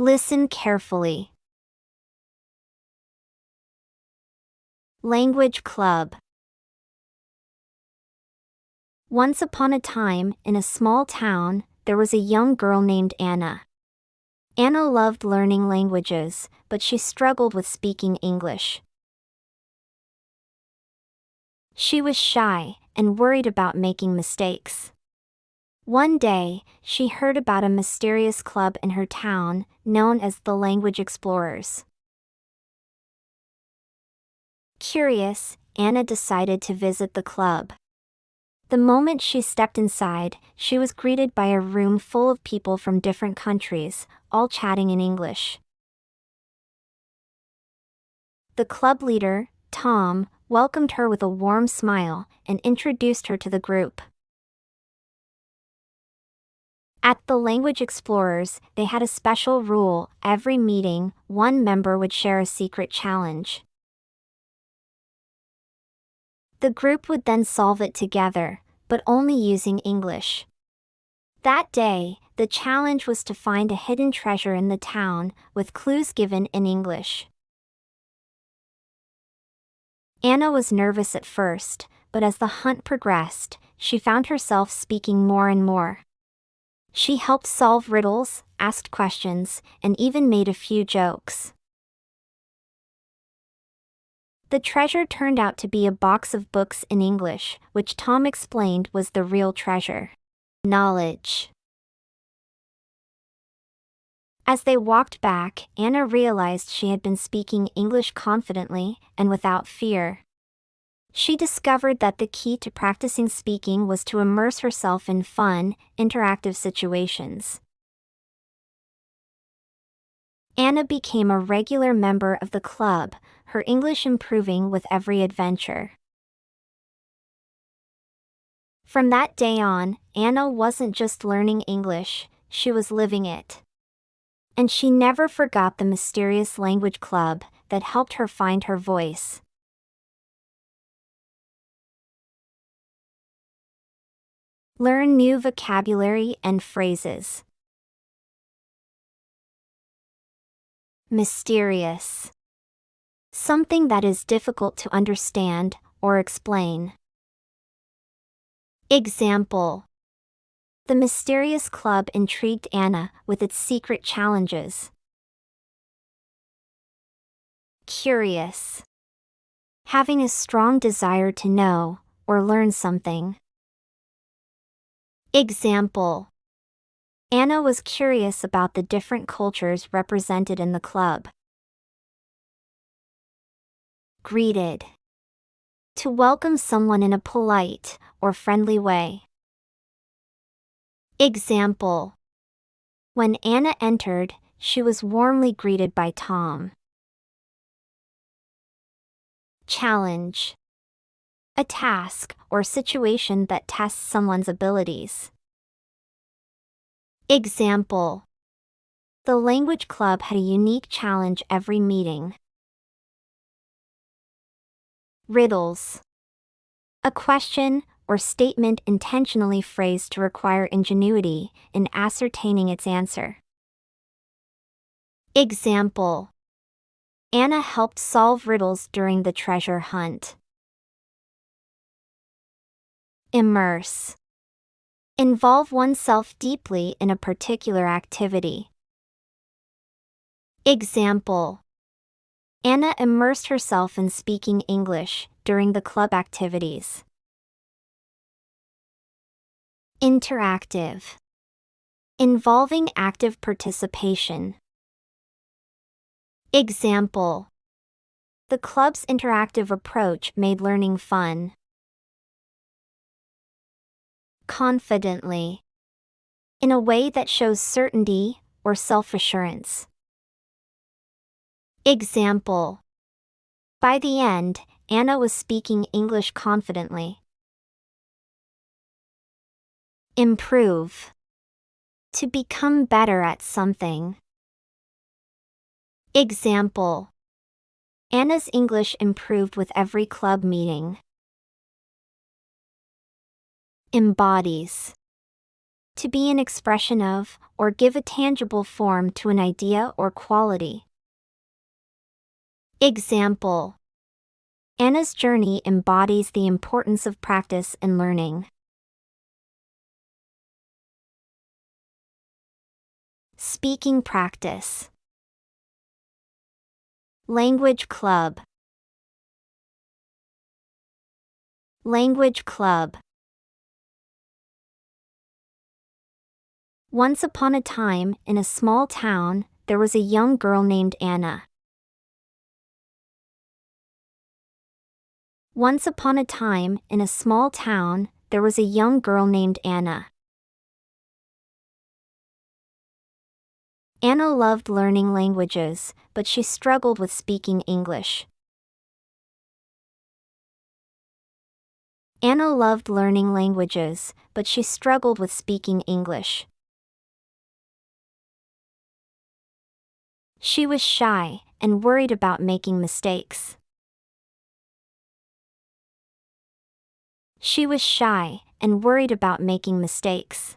Listen carefully. Language club. Once upon a time, in a small town, there was a young girl named Anna. Anna loved learning languages, but she struggled with speaking English. She was shy and worried about making mistakes. One day, she heard about a mysterious club in her town, known as the Language Explorers. Curious, Anna decided to visit the club. The moment she stepped inside, she was greeted by a room full of people from different countries, all chatting in English. The club leader, Tom, welcomed her with a warm smile and introduced her to the group. At the Language Explorers, they had a special rule: every meeting, one member would share a secret challenge. The group would then solve it together, but only using English. That day, the challenge was to find a hidden treasure in the town, with clues given in English. Anna was nervous at first, but as the hunt progressed, she found herself speaking more and more. She helped solve riddles, asked questions, and even made a few jokes. The treasure turned out to be a box of books in English, which Tom explained was the real treasure. Knowledge. As they walked back, Anna realized she had been speaking English confidently and without fear. She discovered that the key to practicing speaking was to immerse herself in fun, interactive situations. Anna became a regular member of the club, her English improving with every adventure. From that day on, Anna wasn't just learning English, she was living it. And she never forgot the mysterious language club that helped her find her voice. Learn new vocabulary and phrases. Mysterious. Something that is difficult to understand or explain. Example. The mysterious club intrigued Anna with its secret challenges. Curious. Having a strong desire to know or learn something. Example. Anna was curious about the different cultures represented in the club. Greeted. To welcome someone in a polite or friendly way. Example. When Anna entered, she was warmly greeted by Tom. Challenge. A task or situation that tests someone's abilities. Example. The language club had a unique challenge every meeting. Riddles. A question or statement intentionally phrased to require ingenuity in ascertaining its answer. Example. Anna helped solve riddles during the treasure hunt. Immerse. Involve oneself deeply in a particular activity. Example. Anna immersed herself in speaking English during the club activities. Interactive. Involving active participation. Example. The club's interactive approach made learning fun. Confidently. In a way that shows certainty or self-assurance. Example. By the end, Anna was speaking English confidently. Improve. To become better at something. Example. Anna's English improved with every club meeting. Embodies. To be an expression of, or give a tangible form to an idea or quality. Example: Anna's journey embodies the importance of practice and learning. Speaking practice. Language club. Language club. Once upon a time, in a small town, there was a young girl named Anna. Once upon a time, in a small town, there was a young girl named Anna. Anna loved learning languages, but she struggled with speaking English. Anna loved learning languages, but she struggled with speaking English. She was shy and worried about making mistakes. She was shy and worried about making mistakes.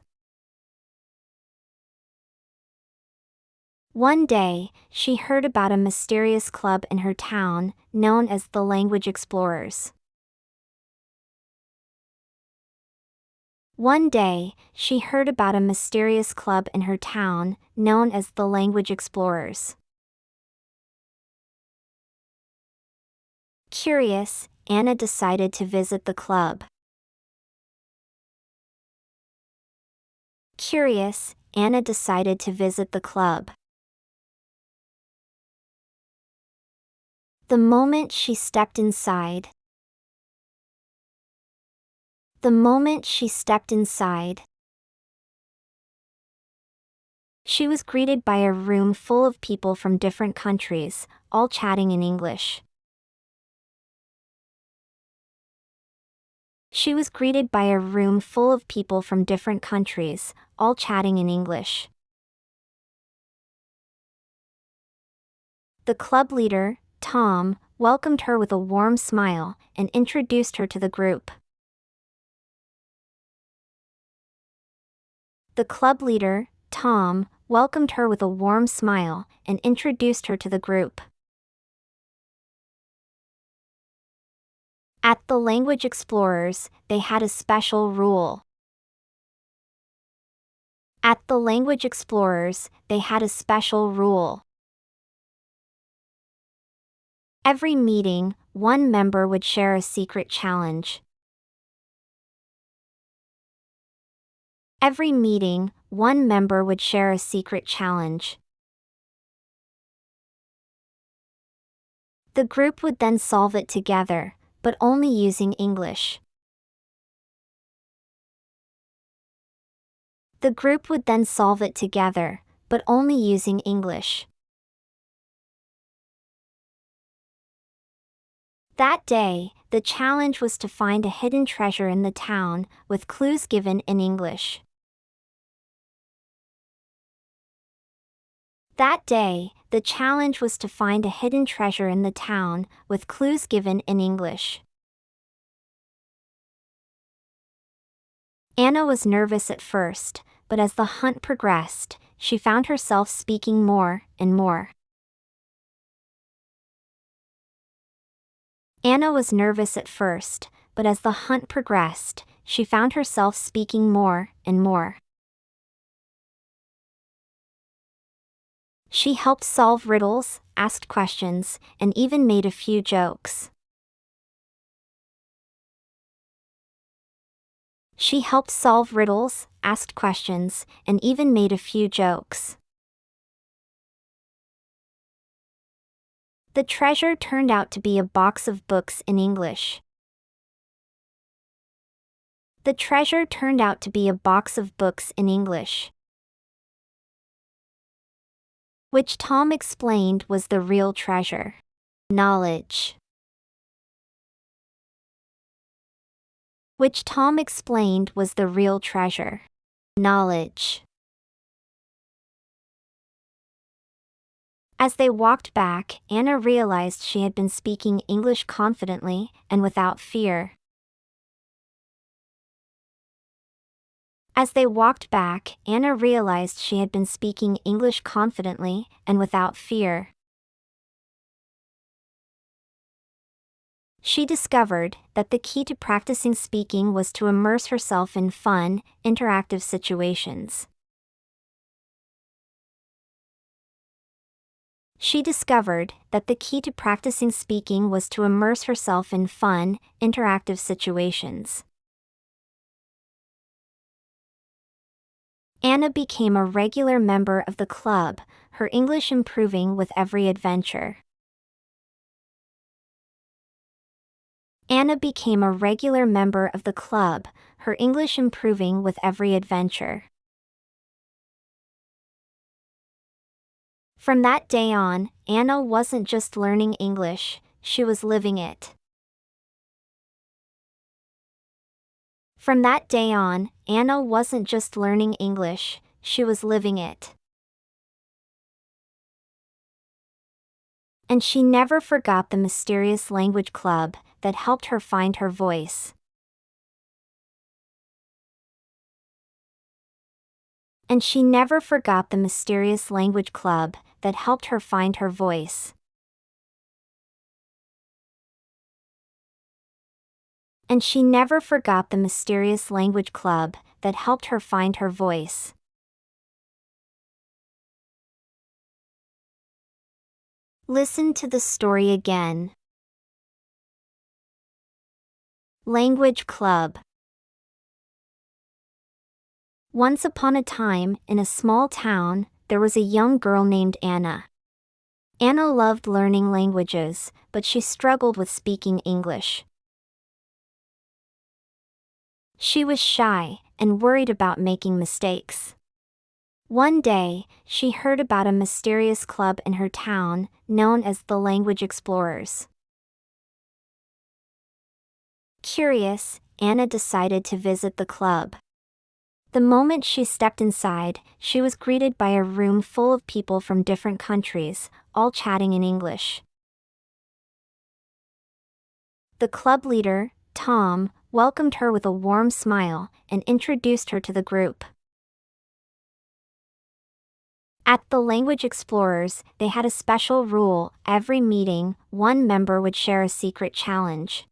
One day, she heard about a mysterious club in her town, known as the Language Explorers. One day, she heard about a mysterious club in her town, known as the Language Explorers. Curious, Anna decided to visit the club. Curious, Anna decided to visit the club. The moment she stepped inside. The moment she stepped inside. She was greeted by a room full of people from different countries, all chatting in English. She was greeted by a room full of people from different countries, all chatting in English. The club leader, Tom, welcomed her with a warm smile and introduced her to the group. The club leader, Tom, welcomed her with a warm smile and introduced her to the group. At the Language Explorers, they had a special rule. At the Language Explorers, they had a special rule. Every meeting, one member would share a secret challenge. Every meeting, one member would share a secret challenge. The group would then solve it together, but only using English. The group would then solve it together, but only using English. That day, the challenge was to find a hidden treasure in the town, with clues given in English. That day, the challenge was to find a hidden treasure in the town, with clues given in English. Anna was nervous at first, but as the hunt progressed, she found herself speaking more and more. Anna was nervous at first, but as the hunt progressed, she found herself speaking more and more. She helped solve riddles, asked questions, and even made a few jokes. She helped solve riddles, asked questions, and even made a few jokes. The treasure turned out to be a box of books in English. The treasure turned out to be a box of books in English, which Tom explained was the real treasure. Knowledge. Which Tom explained was the real treasure. Knowledge. As they walked back, Anna realized she had been speaking English confidently and without fear. As they walked back, Anna realized she had been speaking English confidently and without fear. She discovered that the key to practicing speaking was to immerse herself in fun, interactive situations. She discovered that the key to practicing speaking was to immerse herself in fun, interactive situations. Anna became a regular member of the club, her English improving with every adventure. Anna became a regular member of the club, her English improving with every adventure. From that day on, Anna wasn't just learning English, she was living it. From that day on, Anna wasn't just learning English, she was living it. And she never forgot the mysterious language club that helped her find her voice. And she never forgot the mysterious language club that helped her find her voice. And she never forgot the mysterious language club that helped her find her voice. Listen to the story again. Language club. Once upon a time, in a small town, there was a young girl named Anna. Anna loved learning languages, but she struggled with speaking English. She was shy and worried about making mistakes. One day, she heard about a mysterious club in her town, known as the Language Explorers. Curious, Anna decided to visit the club. The moment she stepped inside, she was greeted by a room full of people from different countries, all chatting in English. The club leader, Tom, welcomed her with a warm smile and introduced her to the group. At the Language Explorers, they had a special rule: every meeting, one member would share a secret challenge.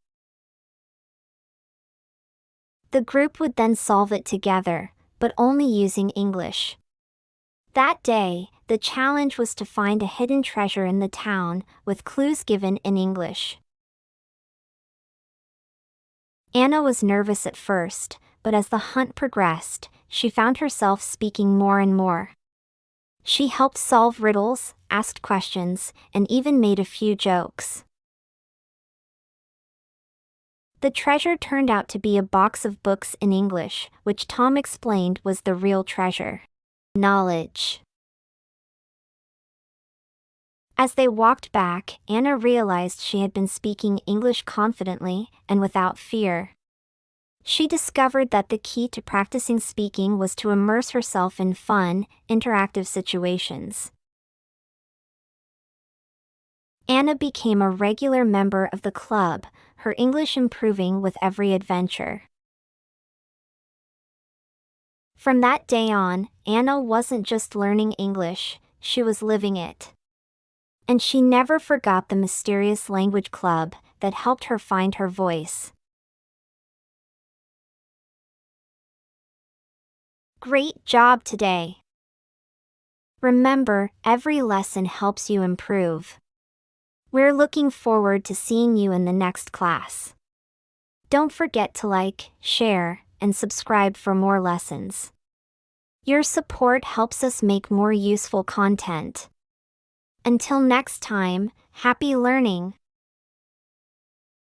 The group would then solve it together, but only using English. That day, the challenge was to find a hidden treasure in the town, with clues given in English. Anna was nervous at first, but as the hunt progressed, she found herself speaking more and more. She helped solve riddles, asked questions, and even made a few jokes. The treasure turned out to be a box of books in English, which Tom explained was the real treasure. Knowledge. As they walked back, Anna realized she had been speaking English confidently and without fear. She discovered that the key to practicing speaking was to immerse herself in fun, interactive situations. Anna became a regular member of the club, her English improving with every adventure. From that day on, Anna wasn't just learning English, she was living it. And she never forgot the mysterious language club that helped her find her voice. Great job today! Remember, every lesson helps you improve. We're looking forward to seeing you in the next class. Don't forget to like, share, and subscribe for more lessons. Your support helps us make more useful content. Until next time, happy learning!